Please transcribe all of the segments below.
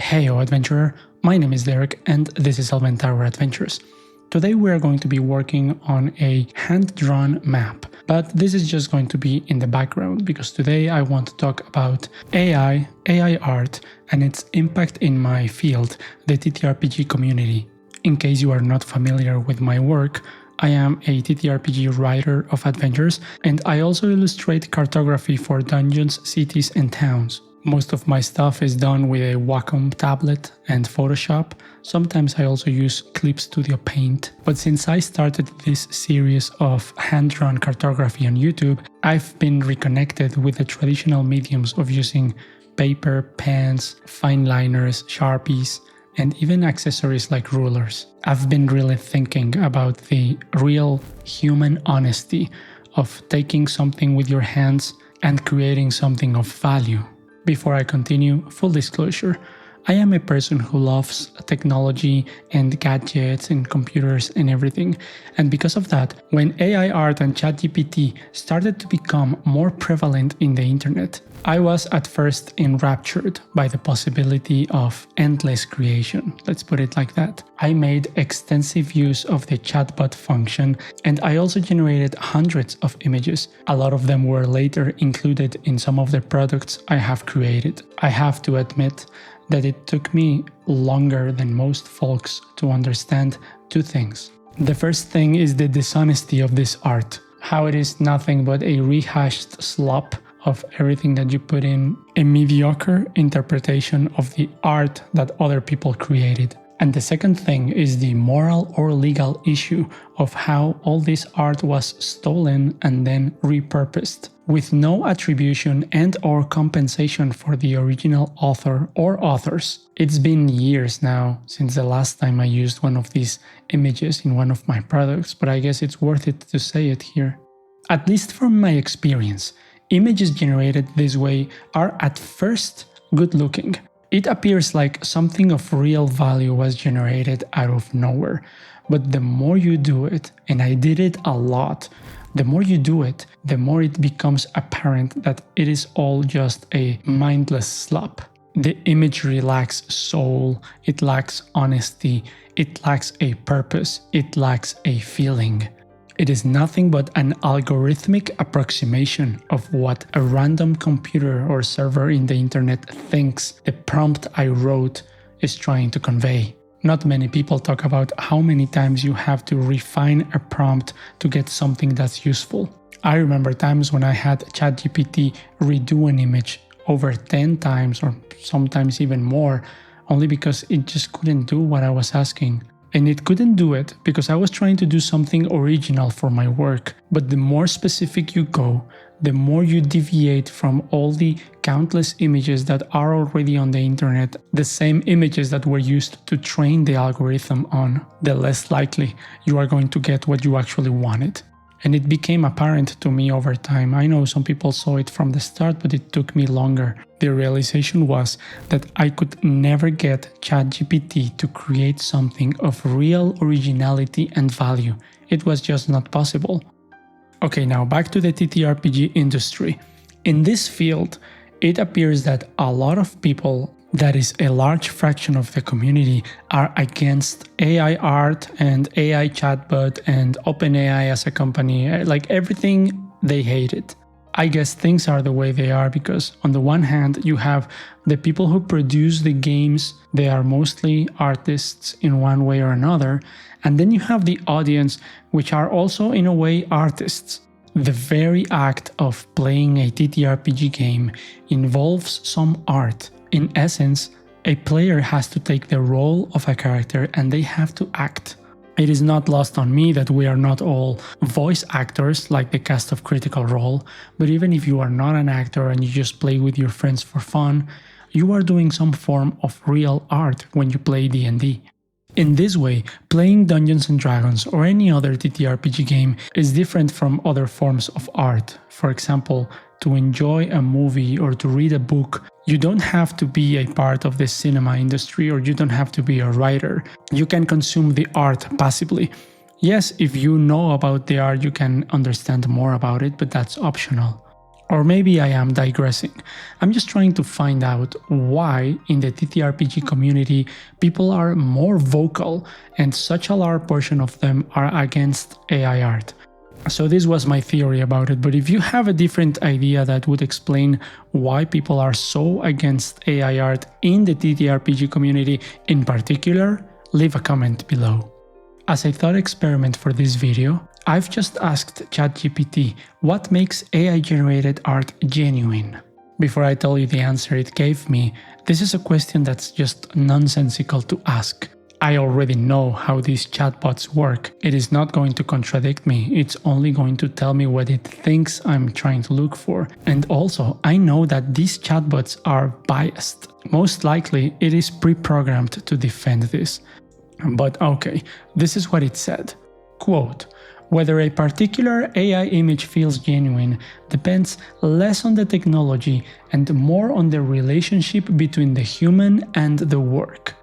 Heyo adventurer, my name is Derek and this is Tower Adventures. Today we are going to be working on a hand-drawn map, but this is just going to be in the background because today I want to talk about AI art and its impact in my field, the TTRPG community. In case you are not familiar with my work, I am a TTRPG writer of adventures and I also illustrate cartography for dungeons, cities and towns. Most of my stuff is done with a Wacom tablet and Photoshop. Sometimes I also use Clip Studio Paint. But since I started this series of hand-drawn cartography on YouTube, I've been reconnected with the traditional mediums of using paper, pens, fine liners, Sharpies, and even accessories like rulers. I've been really thinking about the real human honesty of taking something with your hands and creating something of value. Before I continue, full disclosure, I am a person who loves technology and gadgets and computers and everything, and because of that, when AI art and ChatGPT started to become more prevalent in the internet, I was at first enraptured by the possibility of endless creation, let's put it like that. I made extensive use of the chatbot function and I also generated hundreds of images. A lot of them were later included in some of the products I have created. I have to admit that it took me longer than most folks to understand two things. The first thing is the dishonesty of this art, how it is nothing but a rehashed slop of everything that you put in, a mediocre interpretation of the art that other people created. And the second thing is the moral or legal issue of how all this art was stolen and then repurposed, with no attribution and or compensation for the original author or authors. It's been years now since the last time I used one of these images in one of my products, but I guess it's worth it to say it here. At least from my experience, images generated this way are at first good looking. It appears like something of real value was generated out of nowhere, but the more you do it, and I did it a lot, the more you do it, the more it becomes apparent that it is all just a mindless slop. The imagery lacks soul, it lacks honesty, it lacks a purpose, it lacks a feeling. It is nothing but an algorithmic approximation of what a random computer or server in the internet thinks the prompt I wrote is trying to convey. Not many people talk about how many times you have to refine a prompt to get something that's useful. I remember times when I had ChatGPT redo an image over 10 times or sometimes even more, only because it just couldn't do what I was asking. And it couldn't do it because I was trying to do something original for my work. But the more specific you go, the more you deviate from all the countless images that are already on the internet, the same images that were used to train the algorithm on, the less likely you are going to get what you actually wanted. And it became apparent to me over time. I know some people saw it from the start, but it took me longer. The realization was that I could never get ChatGPT to create something of real originality and value. It was just not possible. Okay, now back to the TTRPG industry. In this field, it appears that a lot of people, that is a large fraction of the community, are against AI art and AI chatbot and OpenAI as a company, like everything, they hate it. I guess things are the way they are because on the one hand you have the people who produce the games, they are mostly artists in one way or another, and then you have the audience which are also in a way artists. The very act of playing a TTRPG game involves some art. In essence, a player has to take the role of a character and they have to act. It is not lost on me that we are not all voice actors like the cast of Critical Role, but even if you are not an actor and you just play with your friends for fun, you are doing some form of real art when you play D&D. In this way, playing Dungeons & Dragons or any other TTRPG game is different from other forms of art. For example, to enjoy a movie or to read a book, you don't have to be a part of the cinema industry or you don't have to be a writer. You can consume the art passively. Yes, if you know about the art, you can understand more about it, but that's optional. Or maybe I am digressing. I'm just trying to find out why in the TTRPG community people are more vocal and such a large portion of them are against AI art. So this was my theory about it, but if you have a different idea that would explain why people are so against AI art in the TTRPG community in particular, leave a comment below. As a thought experiment for this video, I've just asked ChatGPT what makes AI-generated art genuine. Before I tell you the answer it gave me, this is a question that's just nonsensical to ask. I already know how these chatbots work. It is not going to contradict me, it's only going to tell me what it thinks I'm trying to look for. And also, I know that these chatbots are biased. Most likely, it is pre-programmed to defend this. But okay, this is what it said. Quote, "Whether a particular AI image feels genuine depends less on the technology and more on the relationship between the human and the work.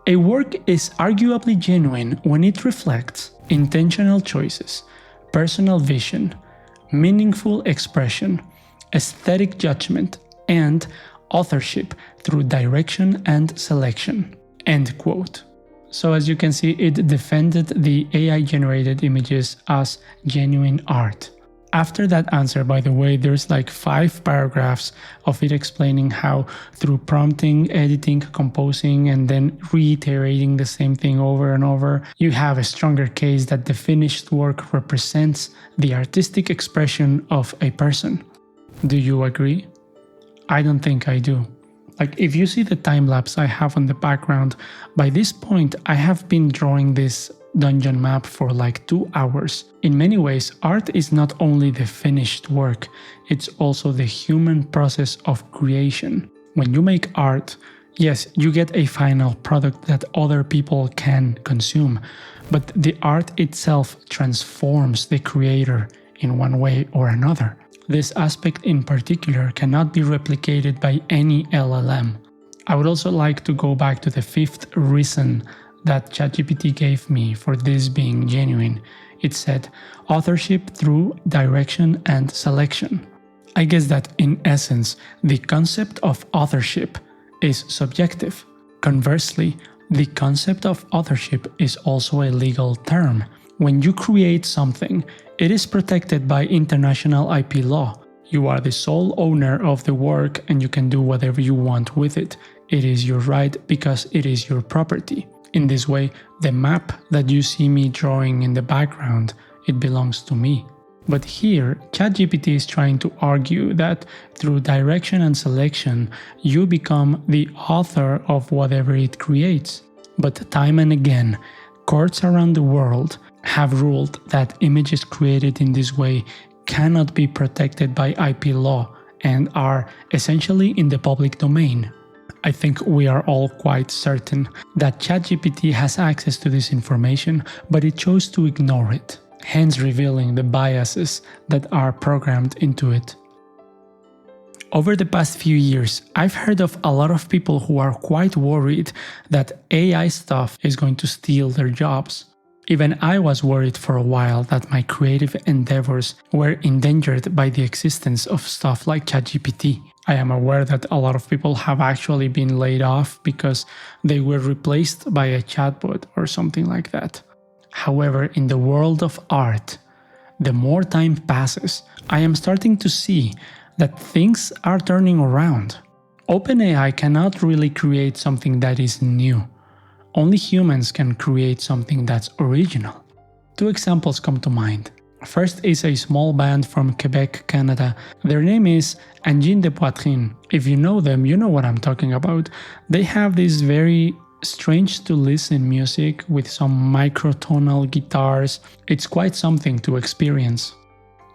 A work is arguably genuine when it reflects intentional choices, personal vision, meaningful expression, aesthetic judgment, and authorship through direction and selection." End quote. So as you can see, it defended the AI-generated images as genuine art. After that answer, by the way, there's like 5 paragraphs of it explaining how through prompting, editing, composing, and then reiterating the same thing over and over, you have a stronger case that the finished work represents the artistic expression of a person. Do you agree? I don't think I do. Like, if you see the time-lapse I have on the background, by this point I have been drawing this dungeon map for like 2 hours. In many ways, art is not only the finished work, it's also the human process of creation. When you make art, yes, you get a final product that other people can consume, but the art itself transforms the creator in one way or another. This aspect in particular cannot be replicated by any LLM. I would also like to go back to the 5th reason that ChatGPT gave me for this being genuine. It said, authorship through direction and selection. I guess that in essence, the concept of authorship is subjective. Conversely, the concept of authorship is also a legal term. When you create something, it is protected by international IP law. You are the sole owner of the work and you can do whatever you want with it. It is your right because it is your property. In this way, the map that you see me drawing in the background, it belongs to me. But here, ChatGPT is trying to argue that through direction and selection, you become the author of whatever it creates. But time and again, courts around the world have ruled that images created in this way cannot be protected by IP law and are essentially in the public domain. I think we are all quite certain that ChatGPT has access to this information, but it chose to ignore it, hence revealing the biases that are programmed into it. Over the past few years, I've heard of a lot of people who are quite worried that AI stuff is going to steal their jobs. Even I was worried for a while that my creative endeavors were endangered by the existence of stuff like ChatGPT. I am aware that a lot of people have actually been laid off because they were replaced by a chatbot or something like that. However, in the world of art, the more time passes, I am starting to see that things are turning around. OpenAI cannot really create something that is new. Only humans can create something that's original. 2 examples come to mind. First is a small band from Quebec, Canada. Their name is Engine de Poitrine. If you know them, you know what I'm talking about. They have this very strange to listen music with some microtonal guitars. It's quite something to experience.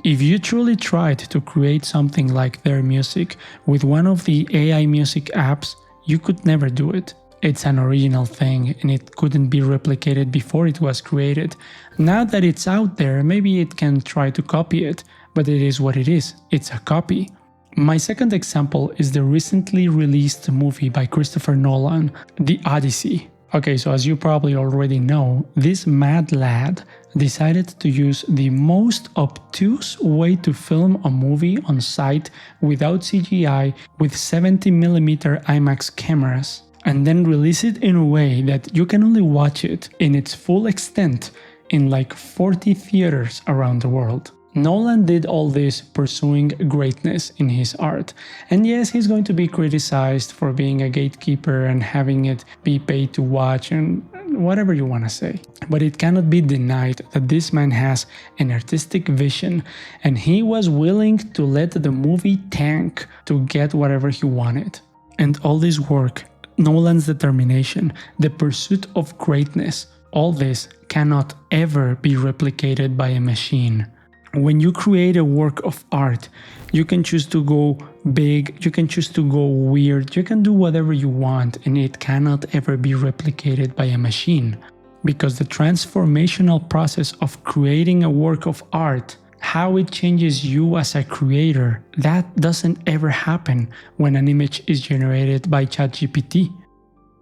If you truly tried to create something like their music with one of the AI music apps, you could never do it. It's an original thing and it couldn't be replicated before it was created. Now that it's out there, maybe it can try to copy it, but it is what it is. It's a copy. My second example is the recently released movie by Christopher Nolan, The Odyssey. Okay, so as you probably already know, this mad lad decided to use the most obtuse way to film a movie on site without CGI with 70mm IMAX cameras, and then release it in a way that you can only watch it in its full extent in like 40 theaters around the world. Nolan did all this pursuing greatness in his art, and yes, he's going to be criticized for being a gatekeeper and having it be paid to watch and whatever you want to say. But it cannot be denied that this man has an artistic vision, and he was willing to let the movie tank to get whatever he wanted. And all this work, Nolan's determination, the pursuit of greatness, all this cannot ever be replicated by a machine. When you create a work of art, you can choose to go big, you can choose to go weird, you can do whatever you want, and it cannot ever be replicated by a machine. Because the transformational process of creating a work of art, how it changes you as a creator, that doesn't ever happen when an image is generated by ChatGPT.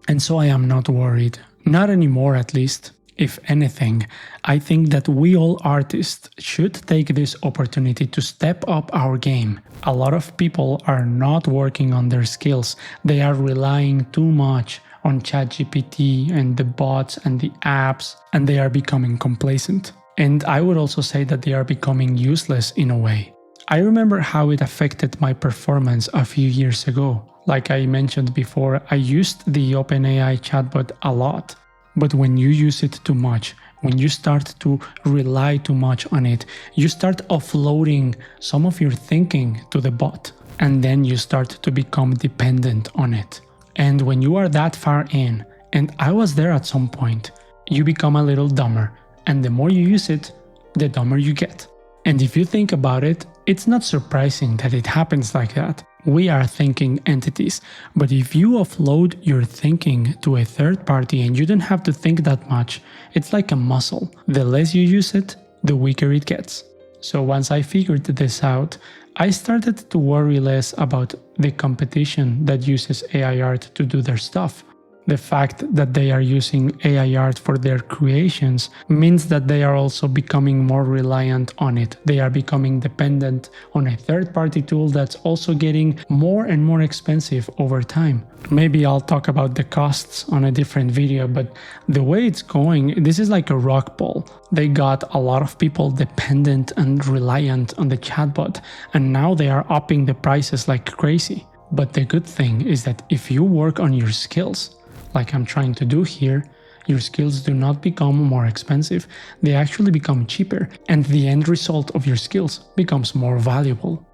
And so I am not worried. Not anymore, at least. If anything, I think that we all artists should take this opportunity to step up our game. A lot of people are not working on their skills, they are relying too much on ChatGPT and the bots and the apps, and they are becoming complacent. And I would also say that they are becoming useless in a way. I remember how it affected my performance a few years ago. Like I mentioned before, I used the OpenAI chatbot a lot. But when you use it too much, when you start to rely too much on it, you start offloading some of your thinking to the bot, and then you start to become dependent on it. And when you are that far in, and I was there at some point, you become a little dumber, and the more you use it, the dumber you get. And if you think about it, it's not surprising that it happens like that. We are thinking entities, but if you offload your thinking to a third party and you don't have to think that much, it's like a muscle. The less you use it, the weaker it gets. So once I figured this out, I started to worry less about the competition that uses AI art to do their stuff. The fact that they are using AI art for their creations means that they are also becoming more reliant on it. They are becoming dependent on a third-party tool that's also getting more and more expensive over time. Maybe I'll talk about the costs on a different video, but the way it's going, this is like a rock ball. They got a lot of people dependent and reliant on the chatbot, and now they are upping the prices like crazy. But the good thing is that if you work on your skills, like I'm trying to do here, your skills do not become more expensive, they actually become cheaper, and the end result of your skills becomes more valuable.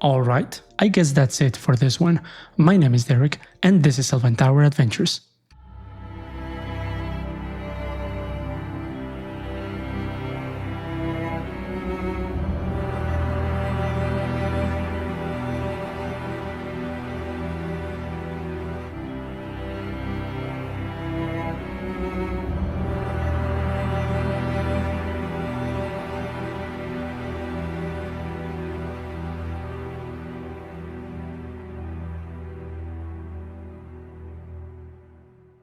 Alright, I guess that's it for this one. My name is Derek, and this is Tower Adventures.